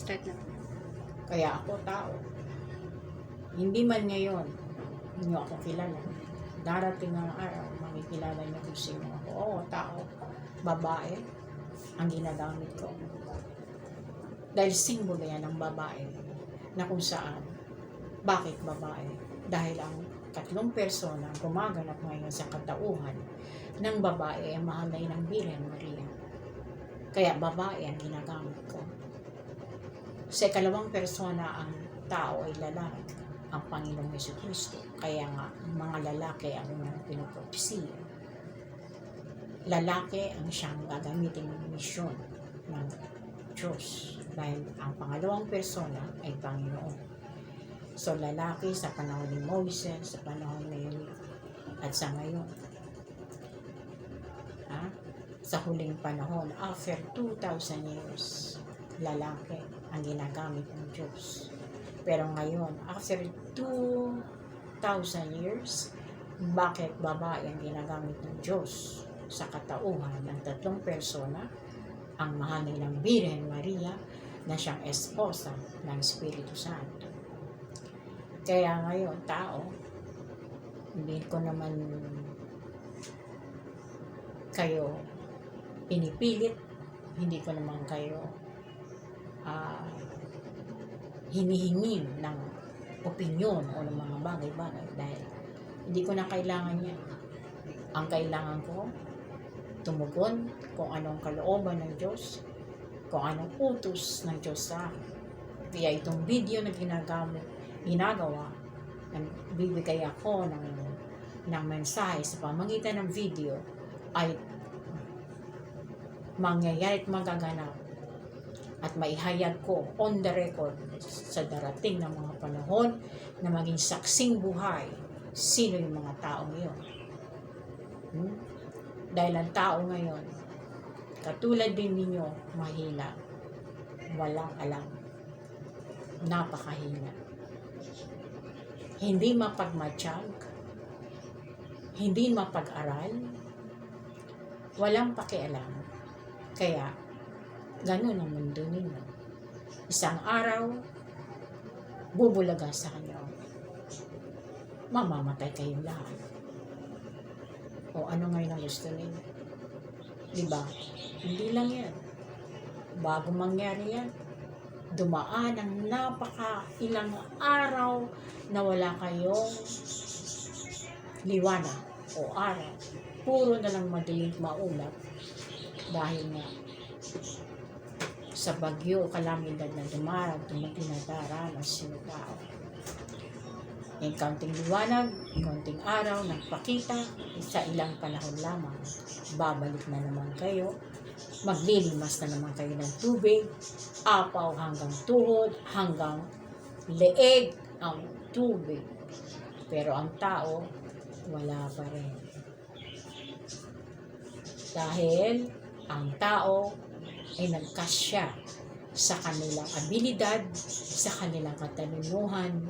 Start na. Kaya ako tao. Hindi man ngayon, hindi ako kilala. Darating ang araw, makikilala niyo kung sino ako. Oo, tao. Babae ang ginagamit ko. Dahil simbolo yan ng babae na kung saan. Bakit babae? Dahil ang tatlong persona gumaganap ngayon sa katauhan ng babae ay mahalay ng Birhen Maria. Kaya babae ang ginagamit ko. Sa ikalawang persona, ang tao ay lalaki, ang Panginoong Jesucristo. Kaya nga, mga lalaki ang unang pinupropesiya. Lalaki ang siyang gagamitin ng misyon ng Diyos. Dahil ang pangalawang persona ay Panginoon. So, lalaki sa panahon ni Moses, sa panahon ni at sa ngayon. Sa huling panahon, after 2,000 years, lalaki ang ginagamit ng Diyos. Pero ngayon, after 2,000 years, bakit babae ang ginagamit ng Diyos sa katauhan ng tatlong persona? Ang mahalay ng Birhen Maria na siyang esposa ng Espiritu Santo. Kaya ngayon, tao, hindi ko naman kayo pinipilit, hindi ko naman kayo hinihingin ng opinyon o ng mga bagay-bagay dahil hindi ko na kailangan yan. Ang kailangan ko, tumugon kung anong kalooban ng Diyos, kung anong utos ng Diyos sa akin. Kaya itong video na ginagawa, bibigay ako ng mensahe sa pamamagitan ng video ay mangyayari at magaganap at maihayag ko on the record sa darating ng mga panahon na maging saksing buhay sino yung mga tao ngayon. Dahil ang tao ngayon, katulad din ninyo, mahina, walang alam, napakahina. Hindi mapagmatsyag, hindi mapag-aral, walang pakialam. Kaya, ganun ang mundo ninyo. Isang araw, bubulaga sa kanyo. Mamamatay kayong lahat. O ano ngayon ang gusto ninyo? Diba? Hindi lang yan. Bago mangyari yan, dumaan ang ilang araw na wala kayong liwanag o araw. Puro na lang madilim maulap dahil nga sa bagyo, kalamidad na dinadaranas yung tao. Yung kaunting liwanag, kaunting araw, nagpakita, sa ilang panahon lamang, babalik na naman kayo, maglilimas na naman kayo ng tubig, apaw hanggang tuhod, hanggang leeg ang tubig. Pero ang tao, wala pa rin. Dahil ang tao ay nagkasya sa kanilang abilidad, sa kanilang katalinuhan,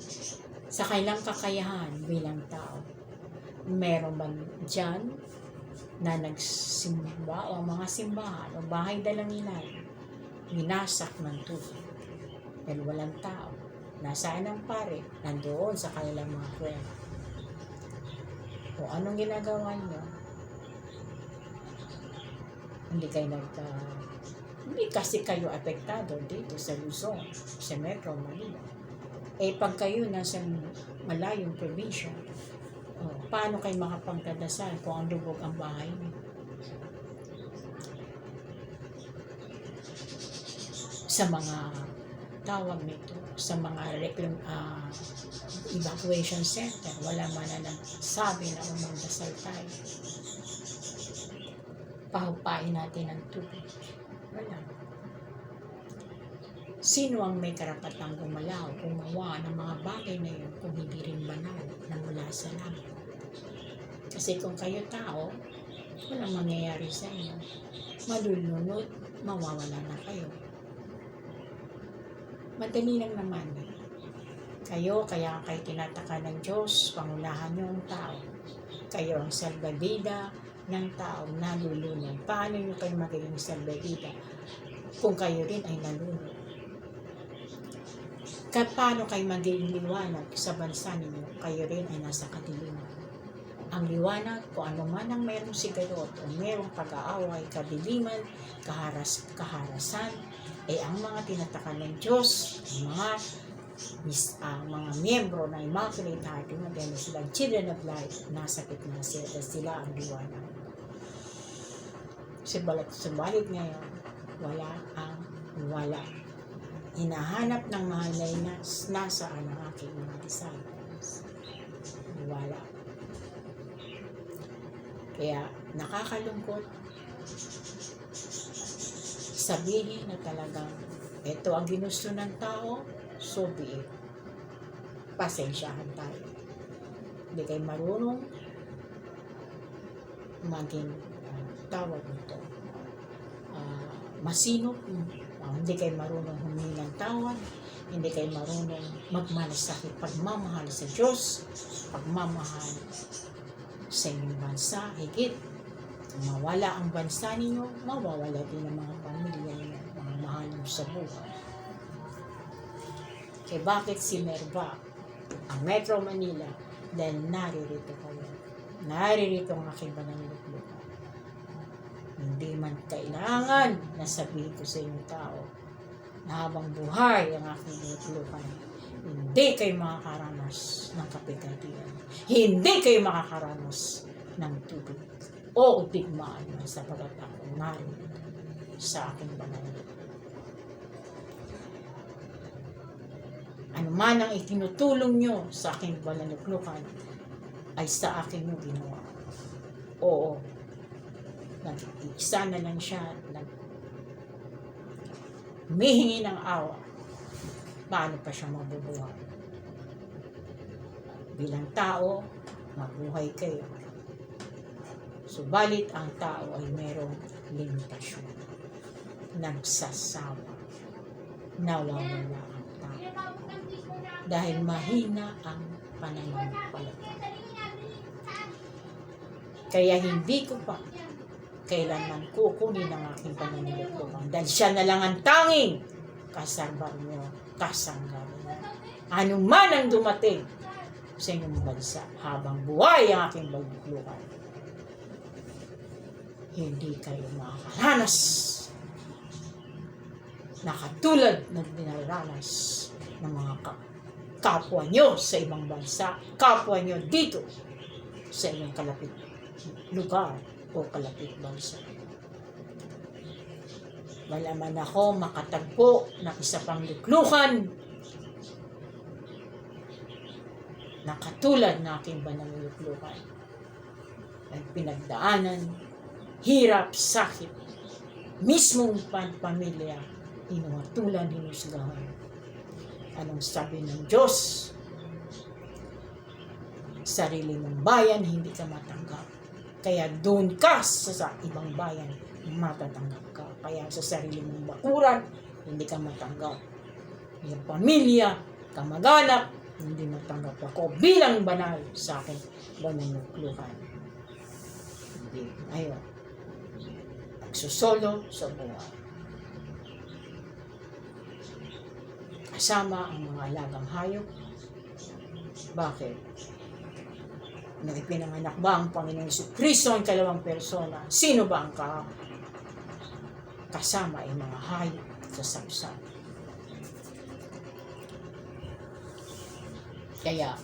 sa kanilang kakayahan bilang tao. Meron ba dyan na nagsimba o mga simbahan o bahay dalanginan minasak ng tubig? Dahil walang tao. Nasaan ang pare? Nandoon sa kanilang mga kwento. O anong ginagawa niyo? Hindi kasi kayo apektado dito sa Luzon, sa Metro Manila. Pag kayo nasa malayong probinsya, paano kayo makapagdadasal kung ang lubog ang bahay niyo? Sa mga tawag nito, sa mga evacuation center, wala man na nagsabi na umandasal tayo. Pahupain natin ang tubig. Wala. Sino ang may karapatang gumawa ng mga bagay na yun kung hindi rin banal na mula sa langit? Kasi kung kayo tao, walang mangyayari sa inyo. Malulunod, mawawala na kayo. Madali lang naman. Kayo, kaya kayo tinataka ng Diyos, pangunahan niyo ang tao. Kayo ang salbabida ng tao nalulunod. Paano nyo kayo magiging salbabida kung kayo rin ay nalunod? Paano kayo magiging liwanag sa bansa ninyo? Kayo rin ay nasa kadiliman. Ang liwanag, kung ano man ang mayroong sigalot o mayroong pag-aaway, kadiliman, kaharasan, ay ang mga tinatakan ng Diyos, ang mga miyembro ng Immaculate Heart, dahil sila children of light, nasa gitna sila ang liwanag. Subalit ngayon, wala. Hinahanap ng mahal na ina, nasaan ang aking mga disciples? Wala. Kaya nakakalungkot sabihin na talagang ito ang ginusto ng tao, so be it. Pasensyahan tayo. Hindi kayo marunong maging tawag nito. Masinop. Hindi kayo marunong humingi ng tawad, hindi kayo marunong magmalasakit, pagmamahal sa Diyos, pagmamahal sa inyong bansa, higit. Mawala ang bansa ninyo, mawawala din ang mga pamilya ninyo, mga mahal nyo sa buhay. Kaya bakit sinerba ang Metro Manila? Dahil naririto kayo. Naririto ang aking banal na luklukan. Hindi man kailangan na sabihin ko sa inyong tao na habang buhay ang aking luklukan, hindi kayo makakaranas ng kapigatian. Hindi kayo makakaranas ng tubig o digmaan sapagkat ako narito sa aking banal na luklukan. Ano man ang itinutulong nyo sa aking banal na luklukan ay sa akin yung ginawa. Oo. Nag-isa na lang siya, humihingi ng awa. Paano pa siya mabubuhay? Bilang tao, mabuhay kayo. Subalit ang tao ay mayroong limitasyon. Nagsasawa. Nawawala ang tao. Dahil mahina ang pananampalataya. Kaya hindi ko pa kailanman kukunin ang aking pananilikuman dahil siya na lang ang tanging kasangga nyo, kasangga nyo. Ano man ang dumating sa inyong bansa habang buhay ang aking baluklukan, hindi kayo makakaranas na katulad na dinaranas ng mga kapwa nyo sa ibang bansa, kapwa nyo dito sa inyong kalapit lugar o kalapit bansa. Wala man ako makatagpo ng isa pang luklukan na katulad ng aking banal na luklukan. Ay pinagdaanan, hirap, sakit, mismong pamilya, hinuhatulan, hinusgahan. Anong sabi ng Diyos? Sarili mong bayan, hindi ka matanggap. Kaya doon ka sa ibang bayan, matatanggap ka. Kaya sa sarili mong bakuran, hindi ka matanggap. Yung pamilya, kamag-anak, hindi matanggap ako bilang banal sa akin, banal na luklukan. Hindi, ayun. Nagsusolo sa buhay. Kasama ang mga alagang hayop. Bakit? Nung ipinanganak ba ang Panginoong Jesucristo ang kalawang persona? Sino ba ang kasama ay mga hayop sa sapsap? Kaya